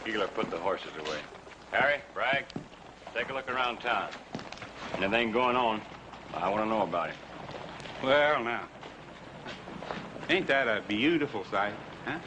Keeler put the horses away. Harry, Bragg, take a look around town. Anything going on, I want to know about it. Well, now, ain't that a beautiful sight, huh?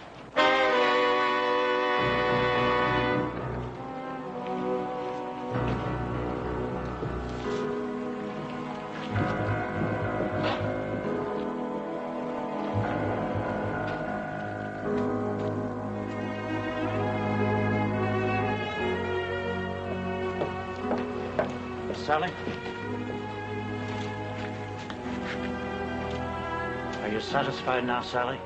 Sally? Are you satisfied now, Sally?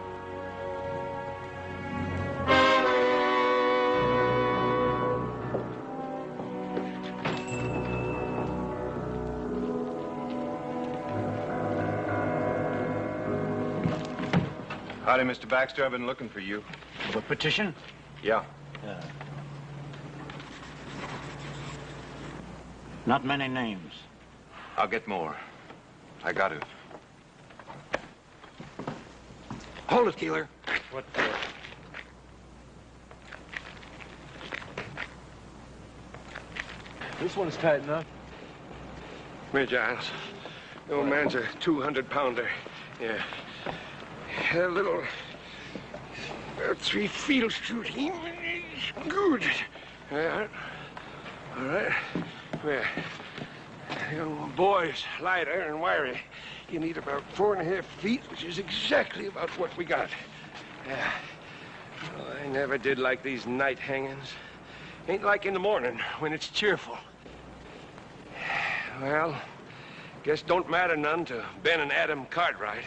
Howdy, Mr. Baxter. I've been looking for you. The petition? Yeah. Not many names. I'll get more. I got it. Hold it, Keeler. What? This one's tight enough. Here, Giles. The old man's a 200-pounder. Yeah. A little... 3 field shooting. Good. Yeah. All right. Well, young boy's lighter and wiry. You need about 4.5 feet, which is exactly about what we got. Yeah. Well, I never did like these night hangings. Ain't like in the morning when it's cheerful. Well, guess don't matter none to Ben and Adam Cartwright.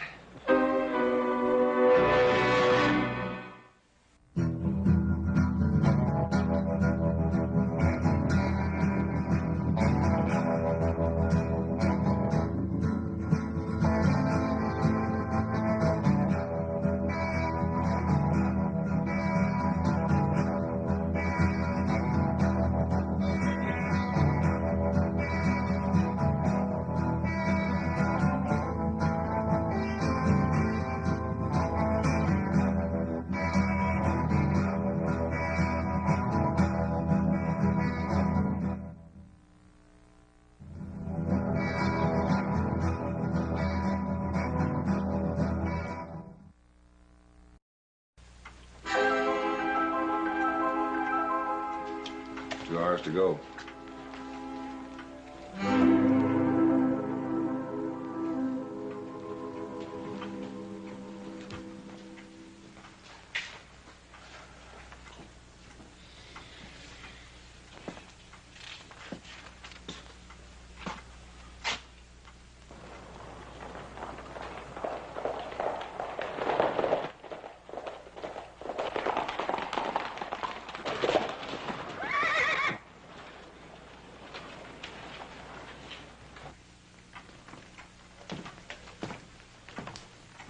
To go.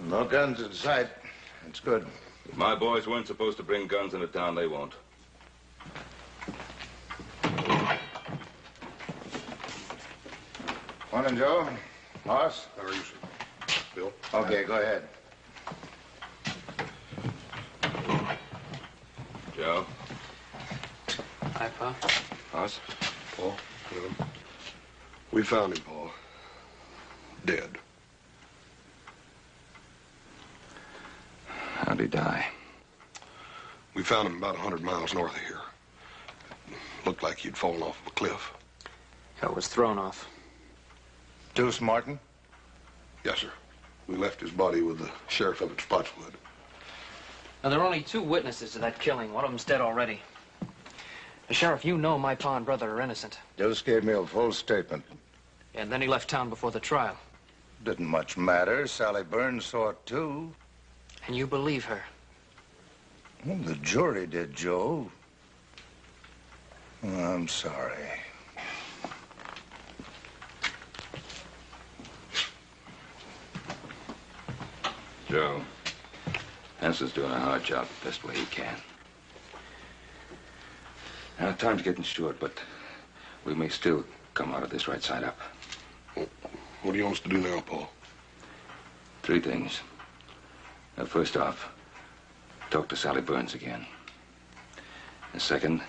No guns in sight. That's good. If my boys weren't supposed to bring guns into town, they won't. Morning, Joe. Boss? How are you, sir? Bill? Okay, go ahead. Joe? Hi, Pa. Boss? Paul? We found him, Paul. Dead. How'd he die? We found him about 100 miles north of here. Looked like he'd fallen off of a cliff. I was thrown off. Deuce Martin? Yes, sir. We left his body with the sheriff up at Spotswood. Now, there are only 2 witnesses to that killing. One of them's dead already. The sheriff, you know my pa and brother are innocent. Deuce gave me a full statement. And then he left town before the trial. Didn't much matter. Sally Burns saw it, too. And you believe her? Well, the jury did, Joe. Oh, I'm sorry. Joe, Hanson's doing a hard job the best way he can. Now, time's getting short, but we may still come out of this right side up. Well, what do you want us to do now, Paul? 3 things. Now, first off, talk to Sally Burns again. The second,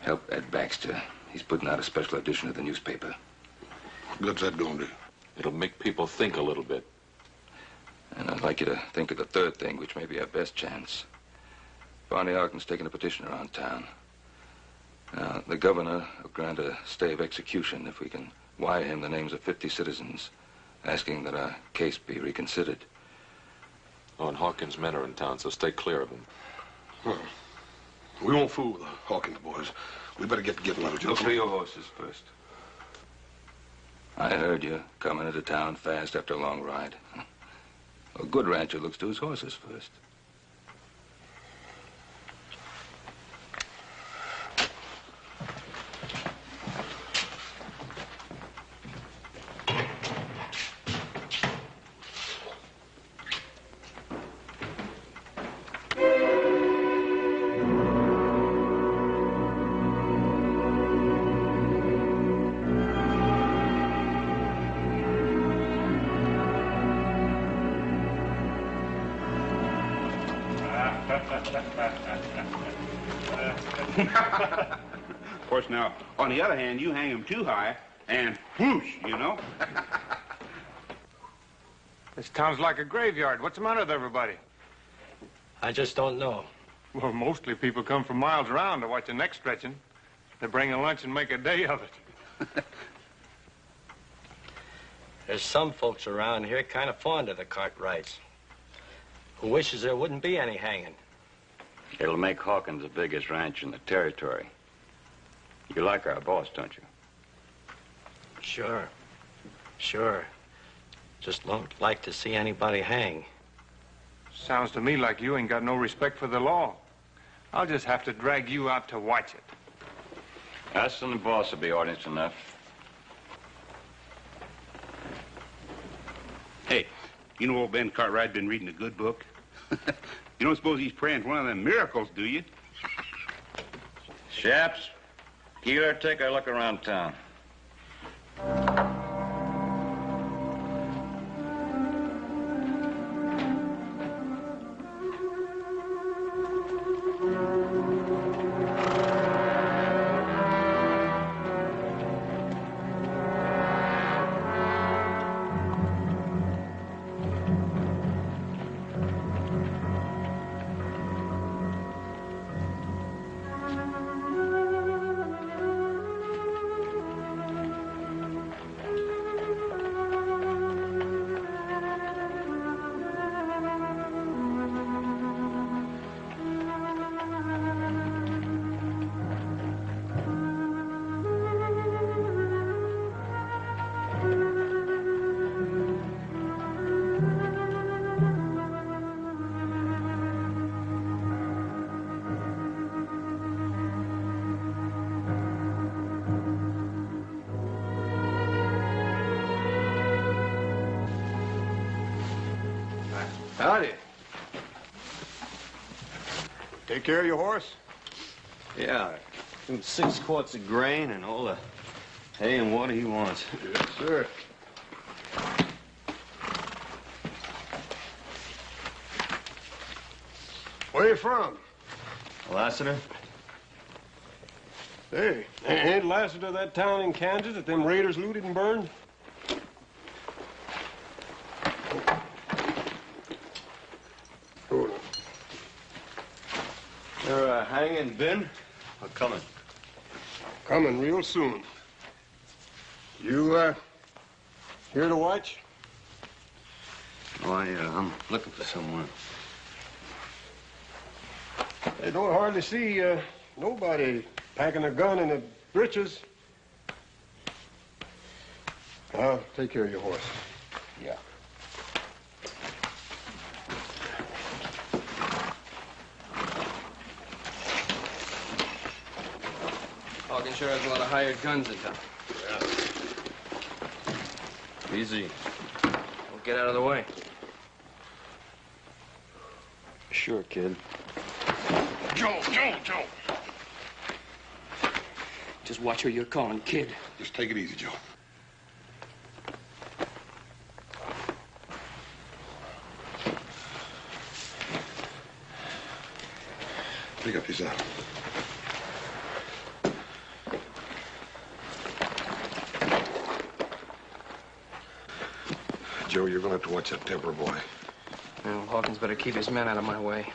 help Ed Baxter. He's putting out a special edition of the newspaper. What's that gonna do? It'll make people think a little bit. And I'd like you to think of the third thing, which may be our best chance. Barney Ogden's taking a petition around town. Now, the governor will grant a stay of execution if we can wire him the names of 50 citizens, asking that our case be reconsidered. Oh, and Hawkins' men are in town, so stay clear of them. Huh. We won't fool the Hawkins boys. We better get together, Joe. Look for your horses first. I heard you coming into town fast after a long ride. A good rancher looks to his horses first. Of course, now, on the other hand, you hang him too high, and whoosh, you know? This town's like a graveyard. What's the matter with everybody? I just don't know. Well, mostly people come from miles around to watch the neck stretching. They bring a lunch and make a day of it. There's some folks around here kind of fond of the Cartwrights, who wishes there wouldn't be any hanging. It'll make Hawkins the biggest ranch in the territory. You like our boss, don't you? Sure. Sure. Just don't like to see anybody hang. Sounds to me like you ain't got no respect for the law. I'll just have to drag you out to watch it. Us and the boss will be audience enough. Hey, you know old Ben Cartwright been reading a good book? You don't suppose he's praying for one of them miracles, do you? Chaps, Keeler, take a look around town. Howdy. Take care of your horse? Yeah. Give him 6 quarts of grain and all the hay and water he wants. Yes, sir. Where you from? Lassiter? Hey, ain't Lassiter that town in Kansas that them raiders looted and burned? They're hanging Ben or coming? Coming real soon. You, here to watch? Oh, I'm looking for someone. They don't hardly see, nobody packing a gun in the breeches. I'll take care of your horse. Yeah. Hawkins sure has a lot of hired guns in town. Yeah. Easy. Don't get out of the way. Sure, kid. Joe! Just watch who you're calling, kid. Just take it easy, Joe. Pick up your saddle. Joe, you're going to have to watch that temper, boy. Well, Hawkins better keep his men out of my way.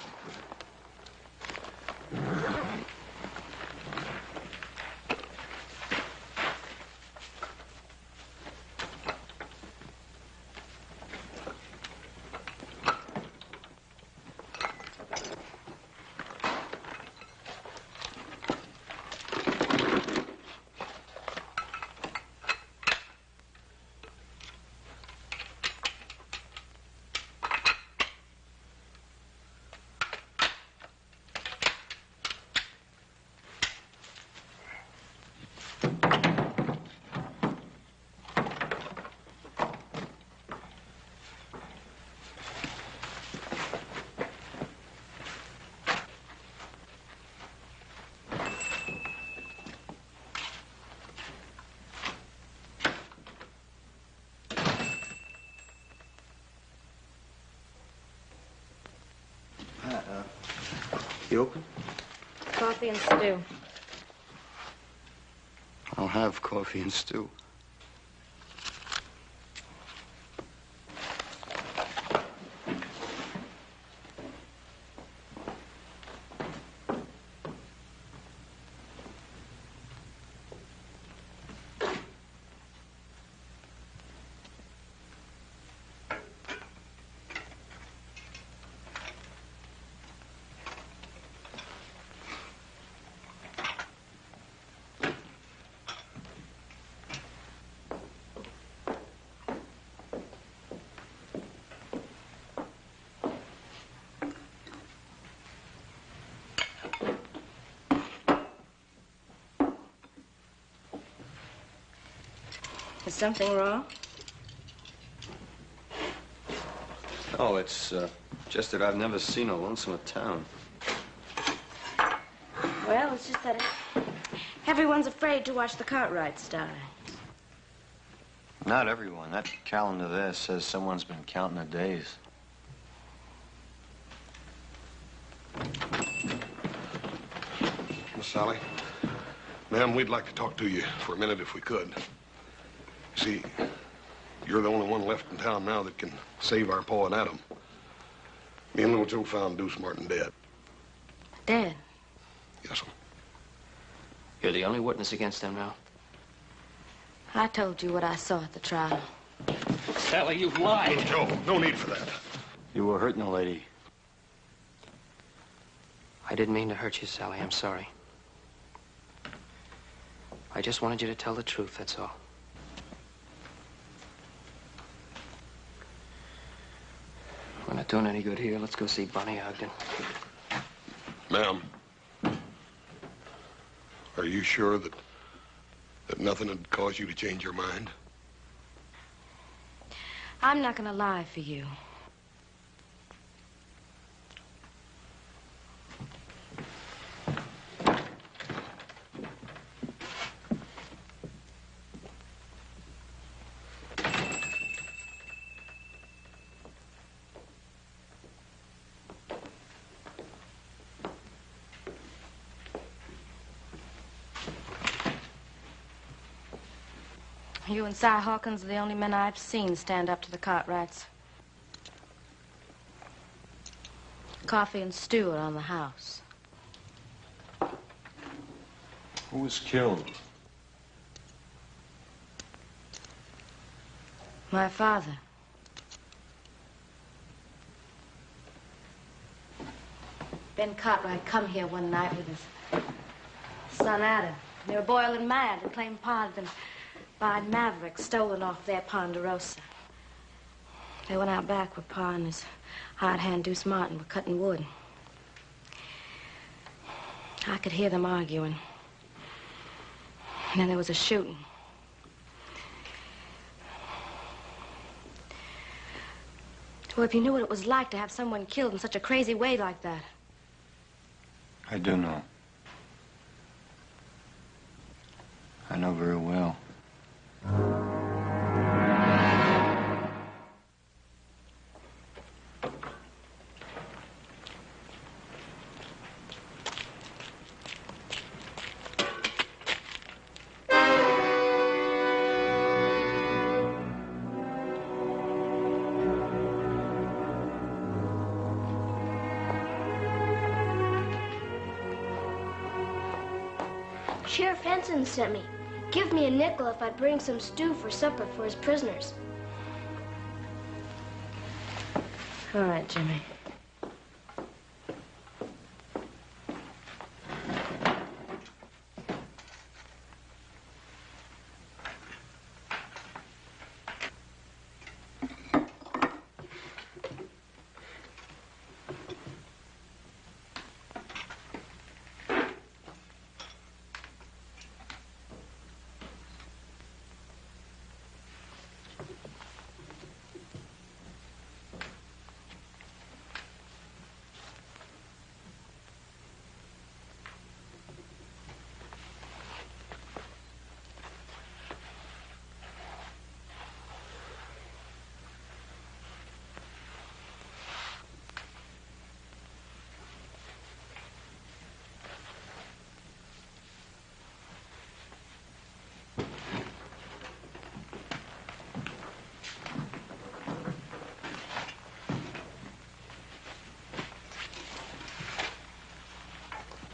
You open? Coffee and stew. I'll have coffee and stew. Is something wrong? No, it's just that I've never seen a lonesomer town. Well, it's just that everyone's afraid to watch the Cartwrights die. Not everyone. That calendar there says someone's been counting the days. Miss Sally, ma'am, we'd like to talk to you for a minute if we could. See, you're the only one left in town now that can save our Pa and Adam. Me and little Joe found Deuce Martin dead. Dead? Yes, sir. You're the only witness against them now. I told you what I saw at the trial. Sally, you've lied. Little Joe, no need for that. You were hurting a lady. I didn't mean to hurt you, Sally. I'm sorry. I just wanted you to tell the truth, that's all. We're not doing any good here. Let's go see Bonnie Ogden. Ma'am, are you sure that nothing had caused you to change your mind? I'm not gonna lie for you. You and Si Hawkins are the only men I've seen stand up to the Cartwrights. Coffee and stew are on the house. Who was killed? My father. Ben Cartwright come here one night with his son Adam. They were boiling mad and claimed Pa had been by Maverick, stolen off their Ponderosa. They went out back with Pa and his hired hand Deuce Martin were cutting wood. I could hear them arguing. And then there was a shooting. Well, if you knew what it was like to have someone killed in such a crazy way like that. I do know. I know very well. Sheriff Henson sent me. Give me a nickel if I'd bring some stew for supper for his prisoners. All right, Jimmy.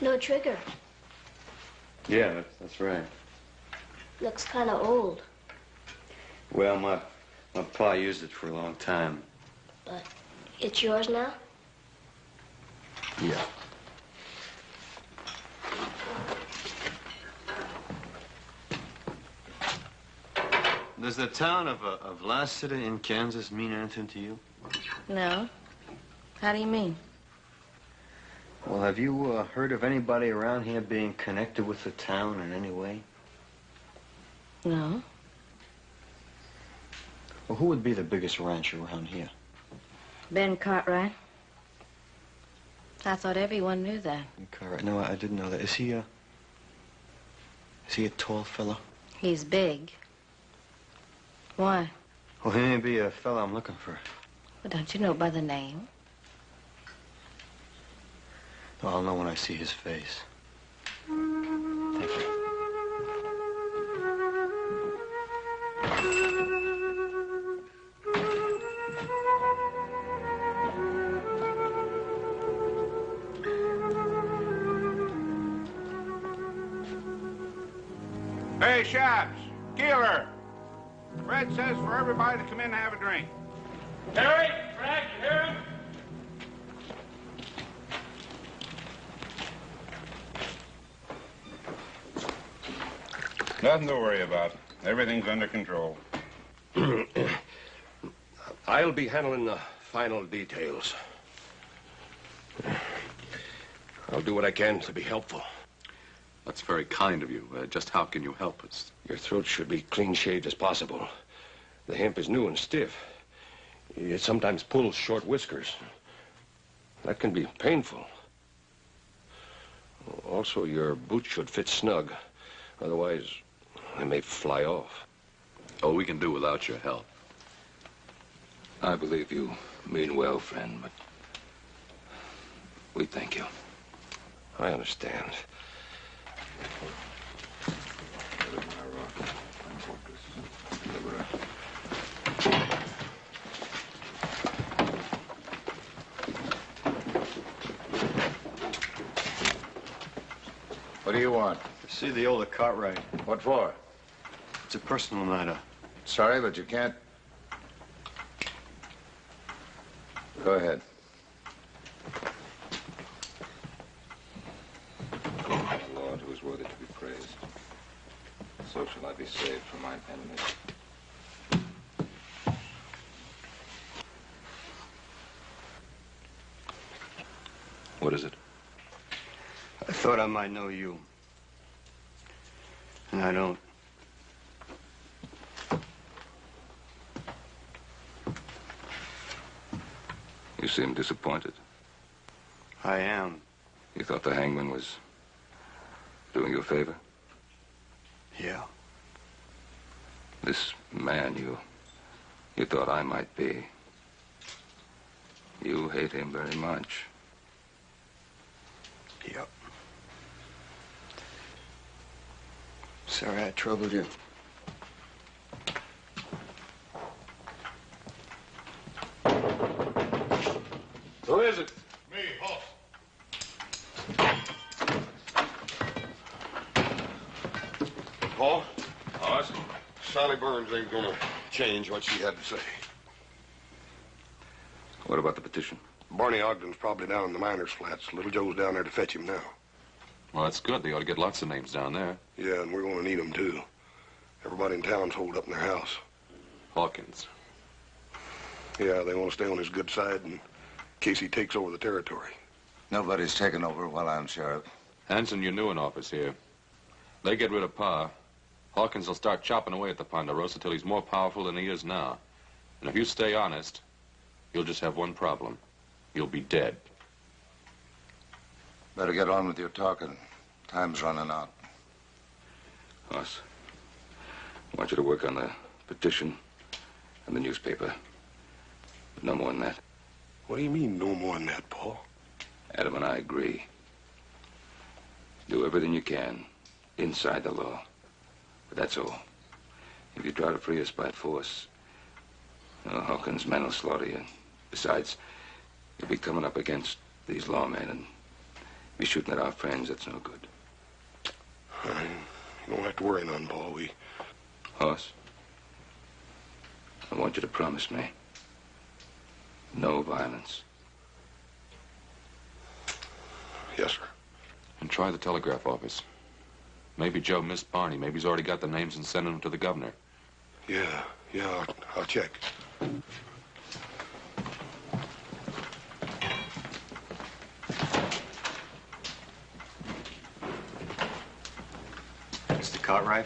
No trigger. Yeah, that's right. Looks kind of old. Well, my pa used it for a long time. But it's yours now? Yeah. Does the town of Lassiter in Kansas mean anything to you? No. How do you mean? Well, have you heard of anybody around here being connected with the town in any way? No. Well, who would be the biggest rancher around here? Ben Cartwright. I thought everyone knew that. Cartwright. No, I didn't know that. Is he a tall fellow? He's big. Why? Well, he may be a fellow I'm looking for. Well, don't you know by the name? Well, I'll know when I see his face. Thank you. Hey, Shops, Keeler. Fred says for everybody to come in and have a drink. Harry, Frank, you hear him? Nothing to worry about. Everything's under control. I'll be handling the final details. I'll do what I can to be helpful. That's very kind of you. Just how can you help us? Your throat should be clean shaved as possible. The hemp is new and stiff. It sometimes pulls short whiskers. That can be painful. Also, your boots should fit snug. Otherwise, they may fly off. Oh, we can do without your help. I believe you mean well, friend, but we thank you. I understand. What do you want? To see the older Cartwright. What for? It's a personal matter. Sorry, but you can't. Go ahead. My Lord, who is worthy to be praised. So shall I be saved from mine enemies. What is it? I thought I might know you. And I don't. You seem disappointed. I am. You thought the hangman was doing you a favor? Yeah. This man you thought I might be. You hate him very much. Yep. Sorry I troubled you. Who is it? Me, Hoss. Paul. Boss? Sally Burns ain't gonna change what she had to say. What about the petition? Barney Ogden's probably down in the miners' flats. Little Joe's down there to fetch him now. Well, that's good. They ought to get lots of names down there. Yeah, and we're gonna need them, too. Everybody in town's holed up in their house. Hawkins. Yeah, they want to stay on his good side in case he takes over the territory. Nobody's taken over while I'm sheriff. Hanson, you're new in office here. They get rid of Pa. Hawkins will start chopping away at the Ponderosa till he's more powerful than he is now. And if you stay honest, you'll just have one problem. You'll be dead. Better get on with your talking. Time's running out. Boss, I want you to work on the petition and the newspaper. But no more than that. What do you mean, no more than that, Paul? Adam and I agree. Do everything you can inside the law. But that's all. If you try to free us by force, Hawkins' men will slaughter you. Besides, you'll be coming up against these lawmen and be shooting at our friends. That's no good. You don't have to worry none, Paul. Hoss, I want you to promise me no violence. Yes, sir. And try the telegraph office. Maybe Joe missed Barney. Maybe he's already got the names and sending them to the governor. Yeah, I'll check. Mr. Cartwright?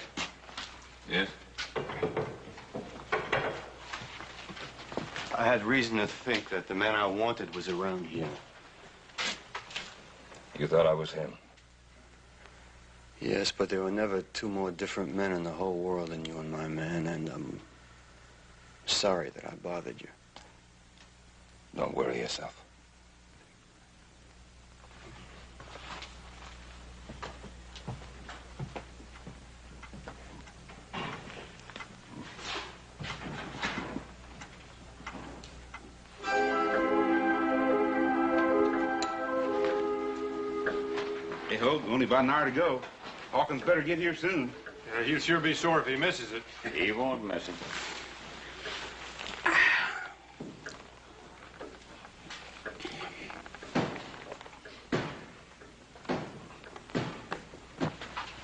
Yes? I had reason to think that the man I wanted was around here. You thought I was him? Yes, but there were never two more different men in the whole world than you and my man, and I'm sorry that I bothered you. Don't worry yourself. Hey, Hogue, only about an hour to go. Hawkins better get here soon. He'll sure be sore if he misses it. He won't miss it.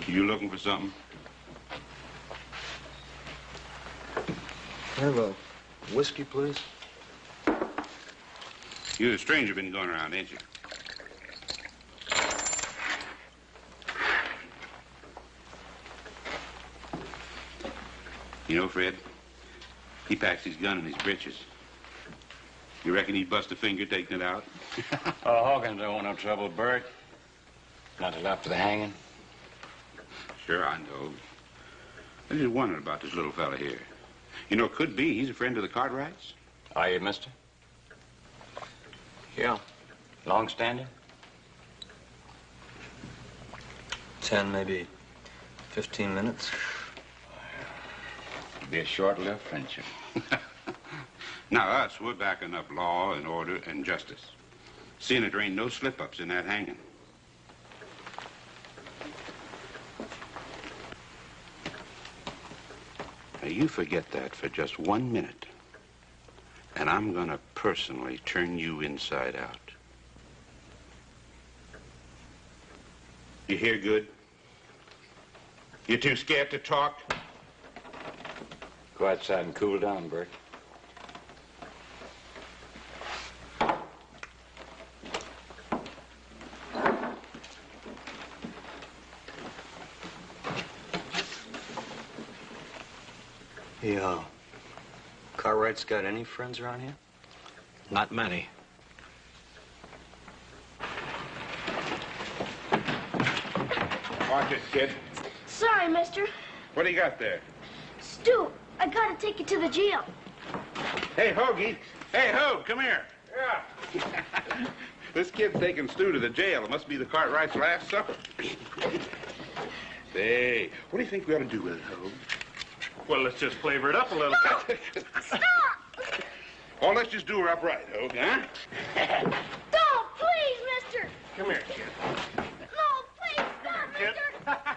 You looking for something? Have a whiskey, please? You're a stranger been going around, ain't you? You know, Fred, he packs his gun in his breeches. You reckon he'd bust a finger taking it out? Oh, Hawkins don't want no trouble, Bert. Not till after the hanging. Sure, I know. I just wondered about this little fella here. You know, it could be he's a friend of the Cartwrights. Are you, mister? Yeah. Long standing? 10, maybe 15 minutes. Be a short-lived friendship. Now, us, we're backing up law and order and justice. Seeing that there ain't no slip-ups in that hanging. Now, you forget that for just 1 minute, and I'm gonna personally turn you inside out. You hear good? You too scared to talk? Go outside and cool down, Bert. Yeah. Cartwright's got any friends around here? Not many. Watch it, kid. Sorry, mister. What do you got there? Stu, I gotta take you to the jail. Hey, Hoagie. Hey, Hogue, come here. Yeah. This kid's taking Stu to the jail. It must be the Cartwright's last supper. Say, what do you think we ought to do with it, Hogue? Well, let's just flavor it up a little. Stop! Oh, let's just do her upright, Hogue, huh? Don't, please, mister. Come here, kid. No, please, stop, mister.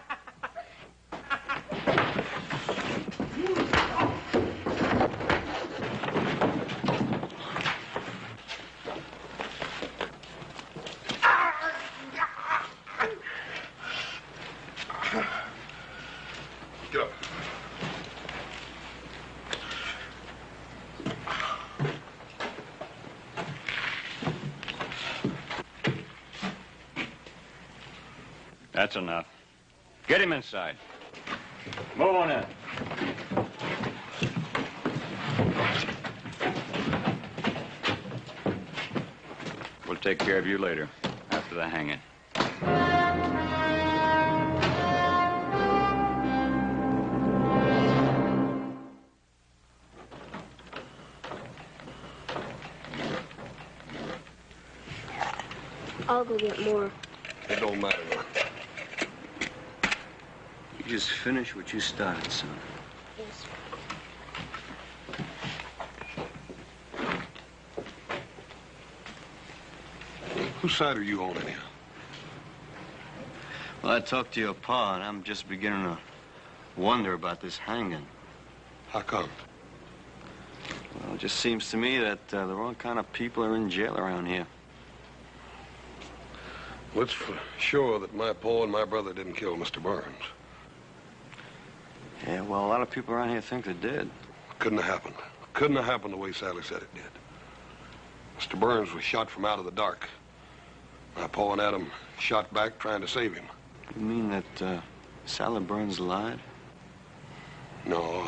Get up. That's enough. Get him inside. Move on in. We'll take care of you later, after the hanging. I'll go get more. It don't matter. You just finish what you started, son. Yes. Whose side are you on, anyhow? Well, I talked to your pa, and I'm just beginning to wonder about this hanging. How come? Well, it just seems to me that the wrong kind of people are in jail around here. Well, it's for sure that my pa and my brother didn't kill Mr. Burns. Yeah, well, a lot of people around here think they did. Couldn't have happened. Couldn't have happened the way Sally said it did. Mr. Burns was shot from out of the dark. My pa and Adam shot back trying to save him. You mean that Sally Burns lied? No,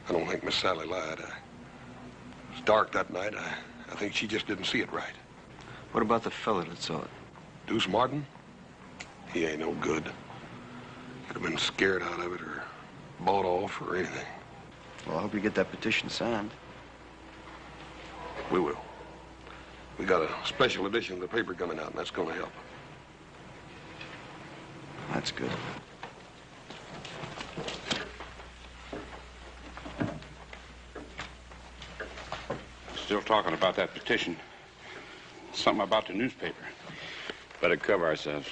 I don't think Miss Sally lied. It was dark that night. I think she just didn't see it right. What about the fella that saw it? Deuce Martin? He ain't no good. Could have been scared out of it or bought off or anything. Well, I hope you get that petition signed. We will. We got a special edition of the paper coming out, and that's going to help. That's good. Still talking about that petition. Something about the newspaper. Better cover ourselves.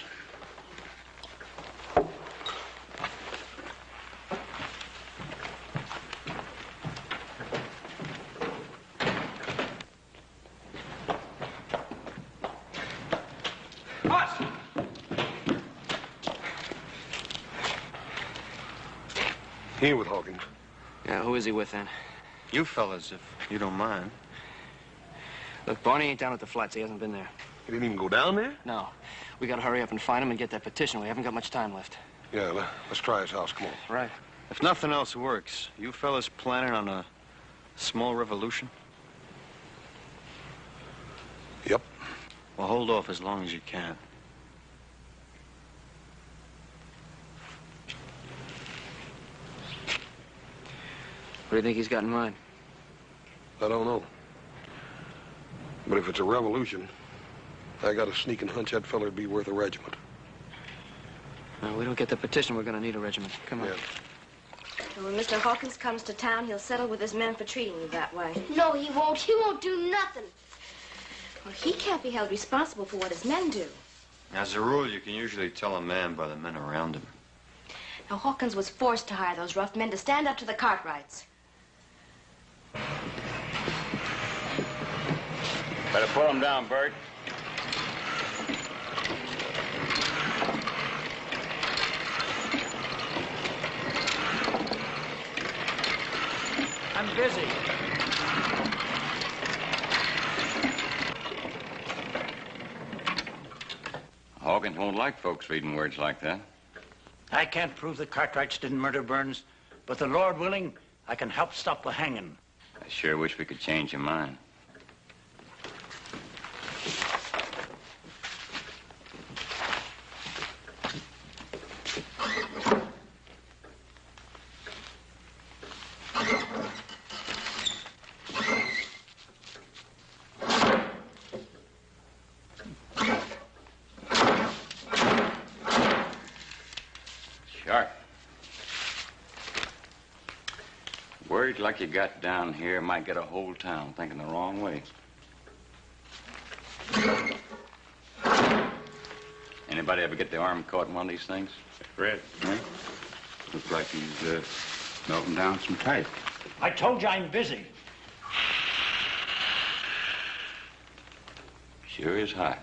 He ain't with Hawkins. Yeah, who is he with then? You fellas, if you don't mind. Look, Barney ain't down at the flats. He hasn't been there. He didn't even go down there? No. We gotta hurry up and find him and get that petition. We haven't got much time left. Yeah, let's try his house. Come on. Right. If nothing else works, you fellas planning on a small revolution? Yep. Well, hold off as long as you can. What do you think he's got in mind? I don't know. But if it's a revolution, I got a sneaking hunch that feller'd be worth a regiment. No, we don't get the petition, we're gonna need a regiment. Come on. Yeah. And when Mr. Hawkins comes to town, he'll settle with his men for treating you that way. No, he won't. He won't do nothing. Well, he can't be held responsible for what his men do. As a rule, you can usually tell a man by the men around him. Now, Hawkins was forced to hire those rough men to stand up to the Cartwrights. Better pull him down, Bert. I'm busy. Hawkins won't like folks reading words like that. I can't prove the Cartwrights didn't murder Burns, but the Lord willing, I can help stop the hanging. I sure wish we could change your mind. Sharp. Words like you got down here might get a whole town thinking the wrong way. Anybody ever get the arm caught in one of these things? Red. Looks like he's melting down some type. I told you I'm busy. Sure is hot.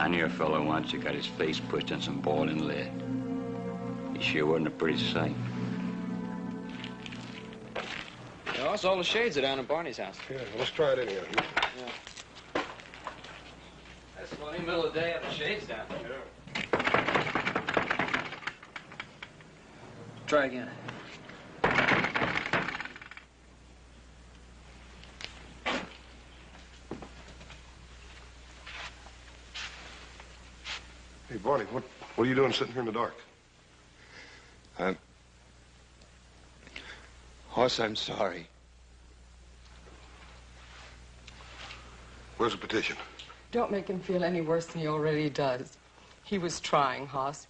I knew a fellow once who got his face pushed in some boiling lead. He sure wasn't a pretty sight. You know, all the shades are down in Barney's house. Yeah, let's try it anyhow. Yeah. That's funny, middle of the day, have the shades down. Try again. Hey, Barney, what are you doing sitting here in the dark? Hoss, I'm sorry. Where's the petition? Don't make him feel any worse than he already does. He was trying, Hoss.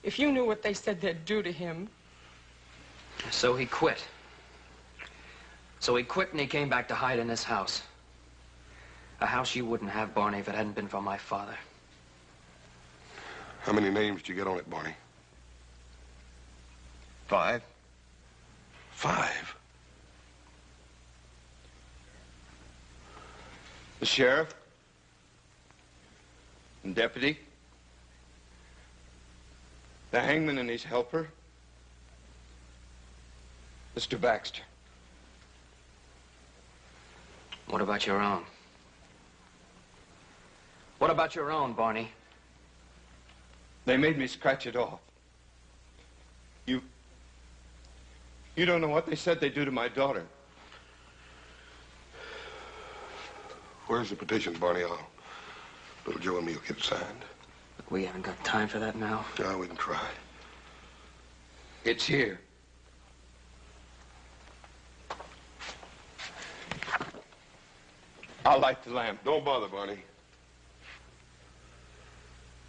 If you knew what they said they'd do to him. So he quit. So he quit and he came back to hide in this house. A house you wouldn't have, Barney, if it hadn't been for my father. How many names did you get on it, Barney? 5. 5? The sheriff. And deputy. The hangman and his helper. Mr. Baxter. What about your own? What about your own, Barney? They made me scratch it off. You don't know what they said they'd do to my daughter. Where's the petition, Barney? Little Joe and me will get it signed. Look, we haven't got time for that now. No, we can try. It's here. I'll light the lamp. Don't bother, Barney.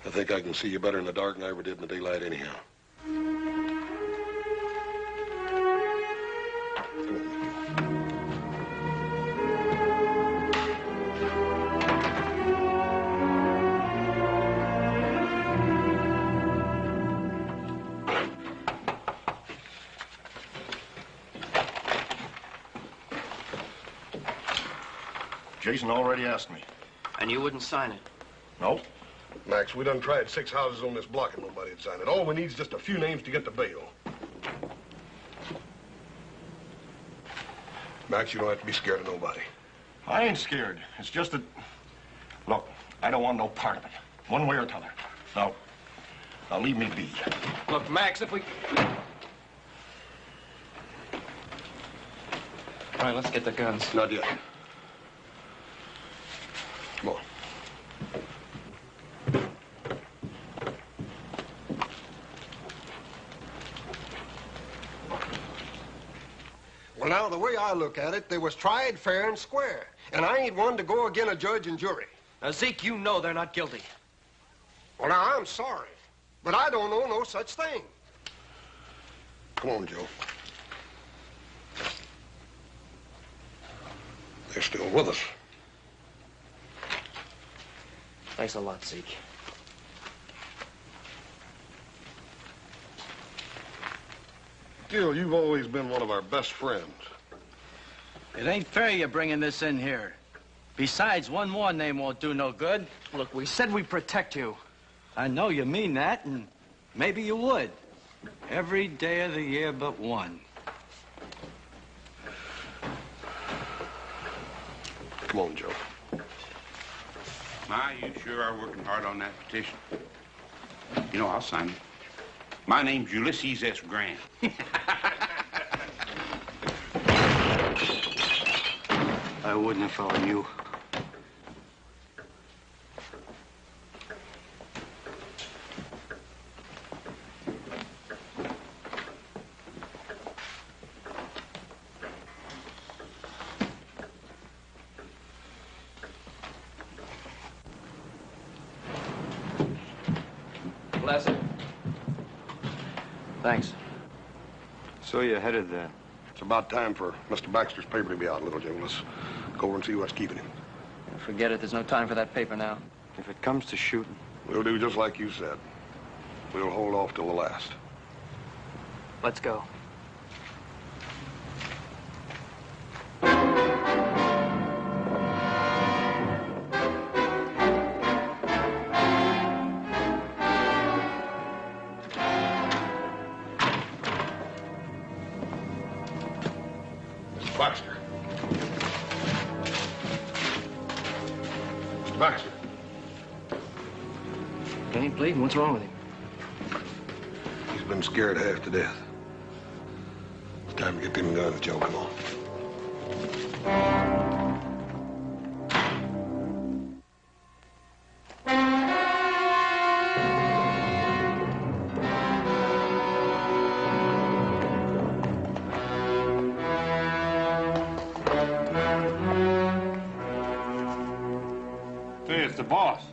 I think I can see you better in the dark than I ever did in the daylight anyhow. Jason already asked me. And you wouldn't sign it? No. Max, we done tried 6 houses on this block and nobody had signed it. All we need is just a few names to get the bail. Max, you don't have to be scared of nobody. I ain't scared. It's just that... Look, I don't want no part of it. One way or t'other. Now leave me be. Look, Max, if we... All right, let's get the guns. Not yet. Come on. Well, now, the way I look at it, they was tried fair and square. And I ain't one to go again a judge and jury. Now, Zeke, you know they're not guilty. Well, now, I'm sorry. But I don't know no such thing. Come on, Joe. They're still with us. Thanks a lot, Zeke. Gil, you've always been one of our best friends. It ain't fair you're bringing this in here. Besides, one more name won't do no good. Look, we said we'd protect you. I know you mean that, and maybe you would. Every day of the year but one. Come on, Joe. My, you sure are working hard on that petition. You know, I'll sign it. My name's Ulysses S. Grant. I wouldn't if I were you. Lassiter. Thanks. So you're headed there. It's about time for Mr. Baxter's paper to be out, little Joe. Let's go over and see what's keeping him. Forget it. There's no time for that paper now. If it comes to shooting. We'll do just like you said. We'll hold off till the last. Let's go. Mr. Baxter. Ain't he bleeding? What's wrong with him? He's been scared half to death. It's time to get them guns, Joe. Come on. Hey, it's the boss.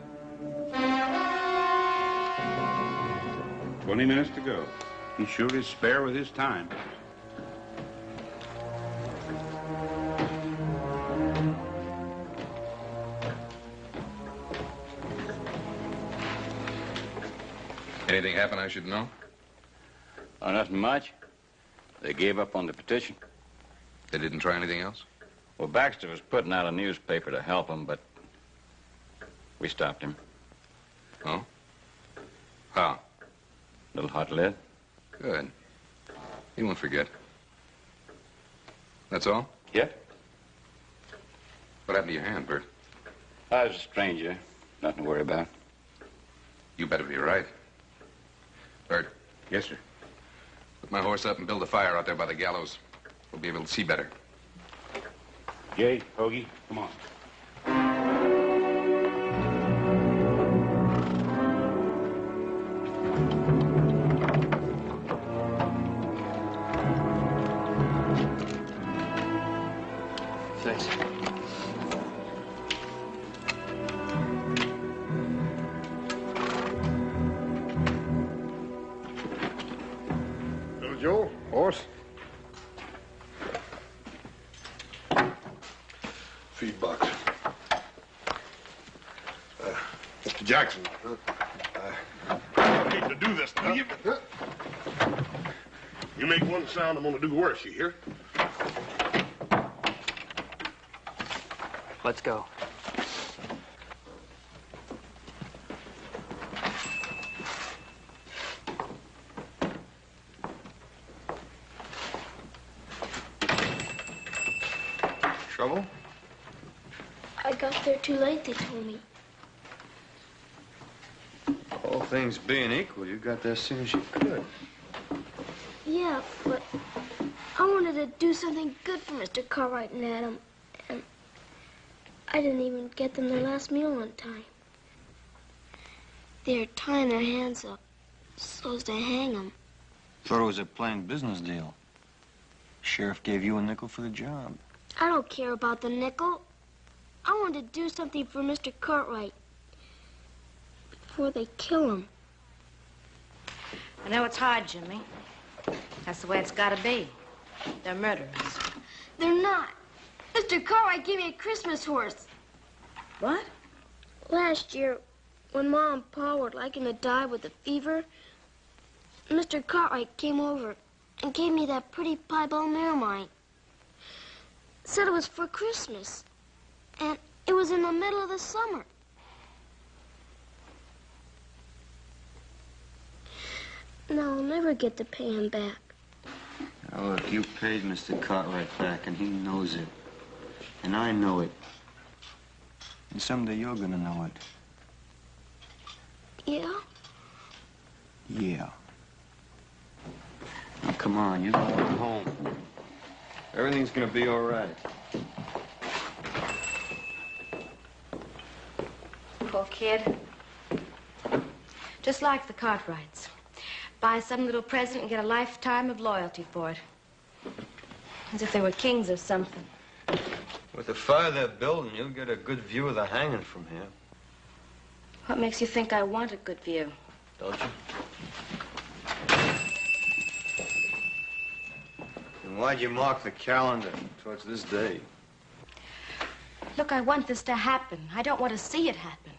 20 minutes to go. He sure is spare with his time. Anything happen I should know? Oh, nothing much. They gave up on the petition. They didn't try anything else? Well, Baxter was putting out a newspaper to help him, but we stopped him. Oh? How? Little hot lid. Good. He won't forget. That's all? Yeah. What happened to your hand, Bert? I was a stranger. Nothing to worry about. You better be right. Bert. Yes, sir. Put my horse up and build a fire out there by the gallows. We'll be able to see better. Jay, Hoagie, come on. Thanks. Little Joe, horse. Feed box. Mr. Jackson. I hate to do this to you. You make one sound, I'm gonna do worse, you hear? Let's go. Trouble? I got there too late, they told me. All things being equal, you got there as soon as you could. Yeah, but I wanted to do something good for Mr. Cartwright and Adam, and I didn't even get them their last meal on time. They're tying their hands up so as to hang them. Thought it was a plain business deal. Sheriff gave you a nickel for the job. I don't care about the nickel. I want to do something for Mr. Cartwright before they kill him. I know it's hard, Jimmy. That's the way it's got to be. They're murderers. They're not. Mr. Cartwright gave me a Christmas horse. What? Last year, when Mom and Pa were liking to die with a fever, Mr. Cartwright came over and gave me that pretty piebald mare of mine. Said it was for Christmas. And it was in the middle of the summer. Now I'll never get to pay him back. Oh, look, you paid Mr. Cartwright back, and he knows it. And I know it. And someday you're gonna know it. Yeah? Yeah. Now, come on, you're going home. Everything's gonna be all right. Poor kid. Just like the Cartwrights. Buy some little present and get a lifetime of loyalty for it. As if they were kings or something. With the fire they're building, you'll get a good view of the hanging from here. What makes you think I want a good view? Don't you? And why'd you mark the calendar towards this day? Look, I want this to happen. I don't want to see it happen.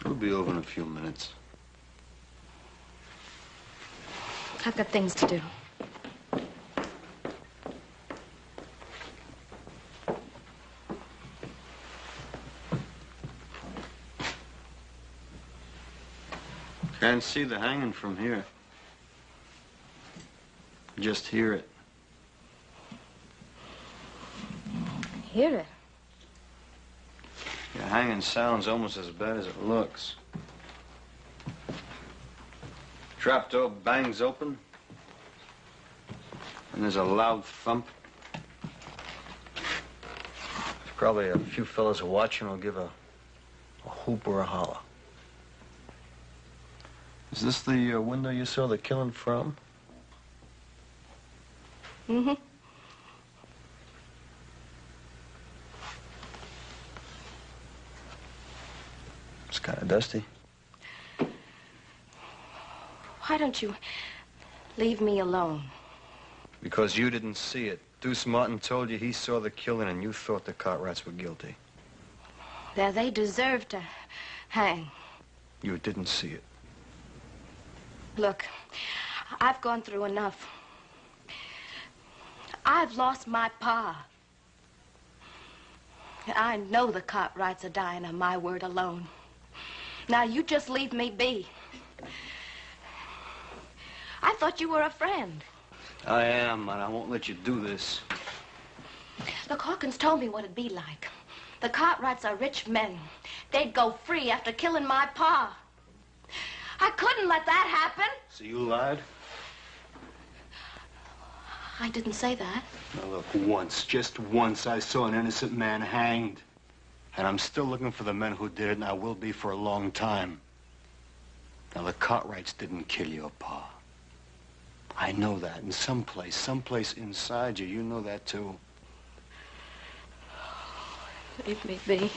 It'll be over in a few minutes. I've got things to do. Can't see the hanging from here. Just hear it. hear it. Your hanging sounds almost as bad as it looks. Trapdoor bangs open, and there's a loud thump. There's probably a few fellas watching will give a whoop or a holler. Is this the window you saw the killing from? Mm-hmm. It's kind of dusty. Why don't you leave me alone? Because you didn't see it. Deuce Martin told you he saw the killing and you thought the Cartwrights were guilty. There, they deserve to hang. You didn't see it. Look, I've gone through enough. I've lost my pa. I know the Cartwrights are dying on my word alone. Now, you just leave me be. I thought you were a friend. I am, and I won't let you do this. Look, Hawkins told me what it'd be like. The Cartwrights are rich men. They'd go free after killing my pa. I couldn't let that happen. So you lied? I didn't say that. Now look, once, just once, I saw an innocent man hanged. And I'm still looking for the men who did it, and I will be for a long time. Now, the Cartwrights didn't kill your pa. I know that. And someplace inside you, you know that too. Leave me be.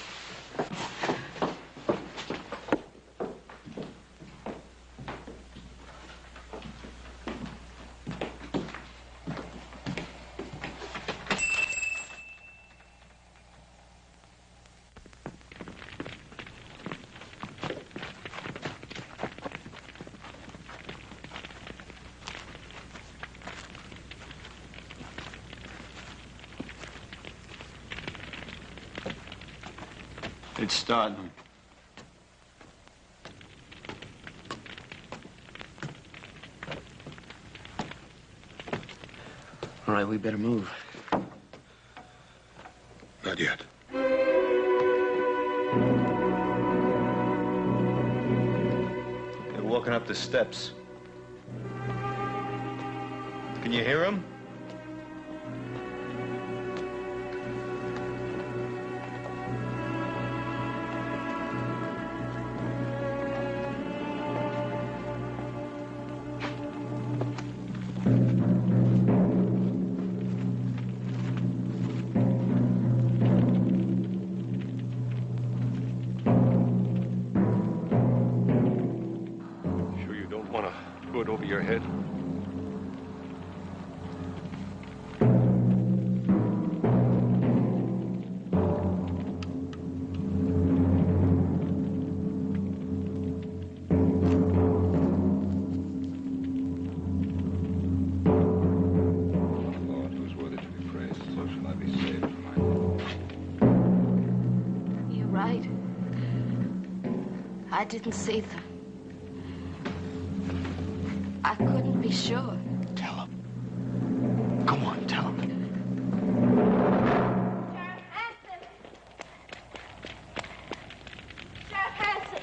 It's starting. All right, we better move. Not yet. They're walking up the steps. Can you hear them? Over your head. Lord, who's worthy to be praised, so shall I be saved from my Lord. You're right. I didn't see them. I couldn't be sure. Tell him. Go on, tell him. Sheriff Hanson!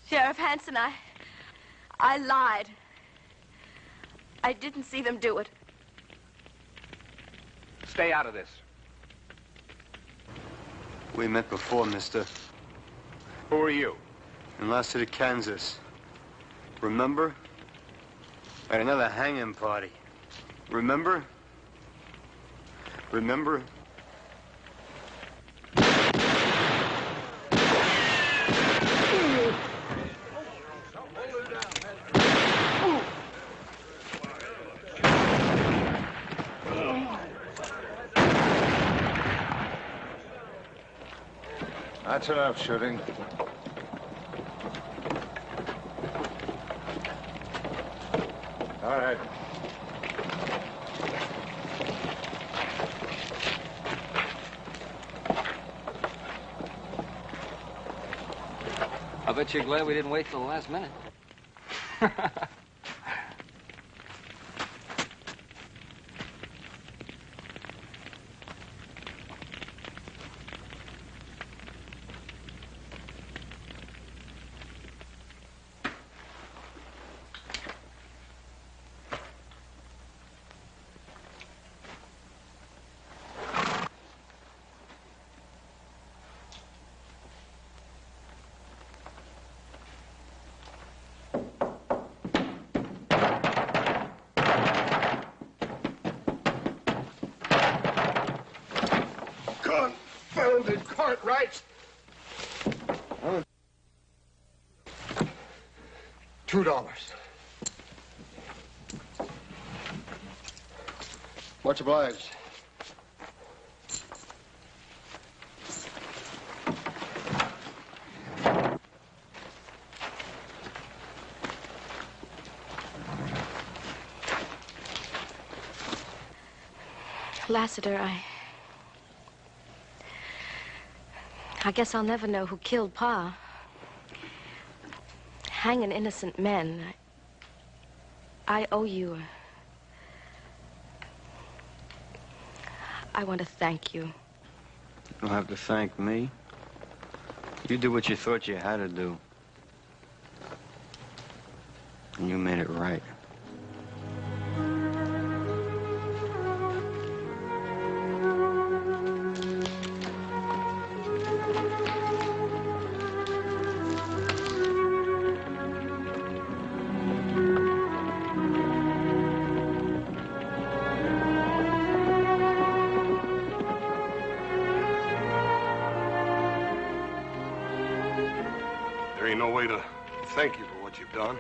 Sheriff Hanson, I lied. I didn't see them do it. Stay out of this. We met before, mister. Who are you? In Lassiter, Kansas. Remember? At another hanging party. Remember? Remember? That's enough shooting. All right. I bet you're glad we didn't wait till the last minute. Confounded Cartwrights! $2. Much obliged. Lassiter, I guess I'll never know who killed Pa. Hanging innocent men. I owe you. I want to thank you. You don't have to thank me. You did what you thought you had to do. And you made it right. There ain't no way to thank you for what you've done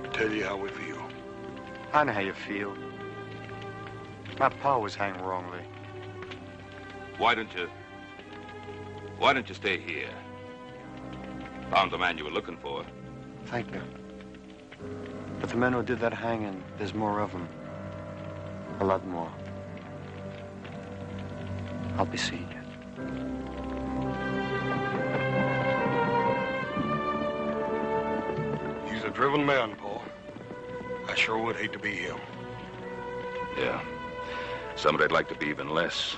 or tell you how we feel. I know how you feel. My pa was hanged wrongly. Why don't you stay here? Found the man you were looking for. Thank you. But the men who did that hanging, there's more of them. A lot more. I'll be seeing you. He's a driven man, Paul. I sure would hate to be him. Yeah. Somebody'd like to be even less.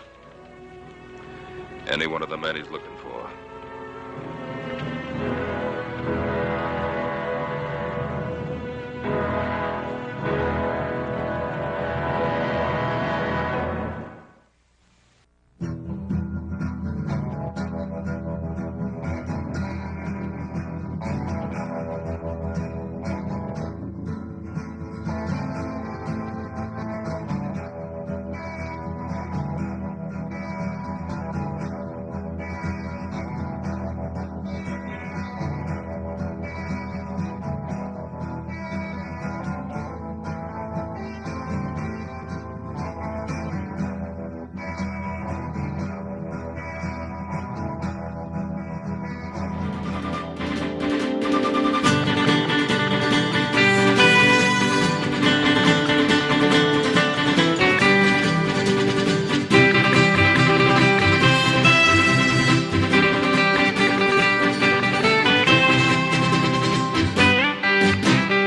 Any one of the men he's looking